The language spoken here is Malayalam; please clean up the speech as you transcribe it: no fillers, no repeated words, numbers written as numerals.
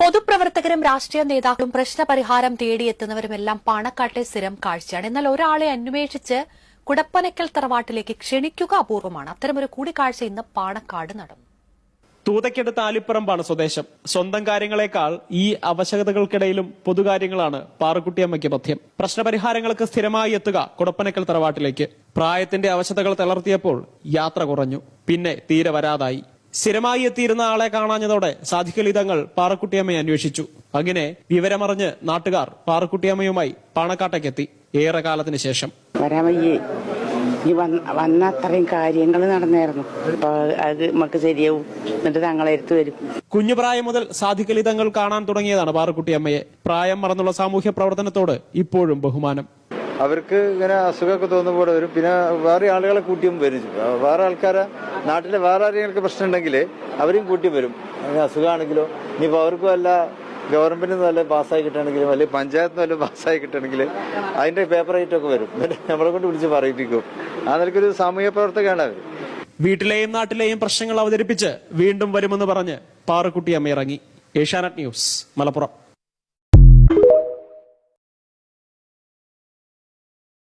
പൊതുപ്രവർത്തകരും രാഷ്ട്രീയ നേതാക്കളും പ്രശ്നപരിഹാരം തേടിയെത്തുന്നവരുമെല്ലാം പാണക്കാട്ടെ സ്ഥിരം കാഴ്ചയാണ്. എന്നാൽ ഒരാളെ അന്വേഷിച്ച് കുടപ്പനക്കൽ തറവാട്ടിലേക്ക് ക്ഷണിക്കുക അപൂർവമാണ്. അത്തരമൊരു കൂടിക്കാഴ്ച ഇന്ന് പാണക്കാട് നടന്നു. തൂതയ്ക്കടുത്ത ആലിപ്പറമ്പാണ് സ്വദേശം. സ്വന്തം കാര്യങ്ങളെക്കാൾ ഈ അവശതകൾക്കിടയിലും പൊതുകാര്യങ്ങളാണ് പാറുക്കുട്ടിയമ്മയ്ക്ക് പഥ്യം. പ്രശ്നപരിഹാരങ്ങൾക്ക് സ്ഥിരമായി എത്തുക കുടപ്പനക്കൽ തറവാട്ടിലേക്ക്. പ്രായത്തിന്റെ അവശതകൾ തളർത്തിയപ്പോൾ യാത്ര കുറഞ്ഞു, പിന്നെ തീരെ വരാതായി. സ്ഥിരമായി എത്തിയിരുന്ന ആളെ കാണാഞ്ഞതോടെ സാധിക്കലി തങ്ങൾ പാറുക്കുട്ടിയമ്മയെ അന്വേഷിച്ചു. അങ്ങനെ വിവരമറിഞ്ഞ് നാട്ടുകാർ പാറുക്കുട്ടിയമ്മയുമായി പാണക്കാട്ടേക്കെത്തി. ഏറെ കാലത്തിന് ശേഷം ഈ വന്ന അത്രയും കാര്യങ്ങൾ നടന്നായിരുന്നു. അപ്പൊ അത് നമുക്ക് ശരിയാവും, എന്നിട്ട് തങ്ങളെടുത്ത് വരും. കുഞ്ഞുപ്രായം മുതൽ സാധിക്കലി തങ്ങൾ കാണാൻ തുടങ്ങിയതാണ് പാറുക്കുട്ടിയമ്മയെ. പ്രായം മറന്നുള്ള സാമൂഹ്യ പ്രവർത്തനത്തോട് ഇപ്പോഴും ബഹുമാനം. അവർക്ക് ഇങ്ങനെ അസുഖമൊക്കെ തോന്നുമ്പോൾ വരും. പിന്നെ വേറെ ആളുകളെ കൂട്ടിയും വരും. വേറെ ആൾക്കാരെ നാട്ടിലെ വേറെ ആരെങ്കിലും പ്രശ്നം ഉണ്ടെങ്കിൽ അവരെയും കൂട്ടി വരും. അങ്ങനെ അസുഖമാണെങ്കിലോ ഇനിയിപ്പോൾ അവർക്കും അല്ല ഗവൺമെന്റിൽ നിന്ന് വല്ല പാസ്സായി കിട്ടണമെങ്കിലും അല്ലെങ്കിൽ പഞ്ചായത്തിൽ നിന്ന് വല്ല പാസ്സായി കിട്ടണമെങ്കിൽ അതിന്റെ പേപ്പർ ആയിട്ടൊക്കെ വരും. നമ്മളെ കൊണ്ട് വിളിച്ച് പറയിപ്പിക്കും. ആ നിലയ്ക്കൊരു സാമൂഹ്യ പ്രവർത്തകയാണ് അവർ. വീട്ടിലെയും നാട്ടിലെയും പ്രശ്നങ്ങൾ അവതരിപ്പിച്ച് വീണ്ടും വരുമെന്ന് പറഞ്ഞ് പാറുക്കുട്ടിയമ്മ ഇറങ്ങി. ഏഷ്യാനെറ്റ് ന്യൂസ്, മലപ്പുറം.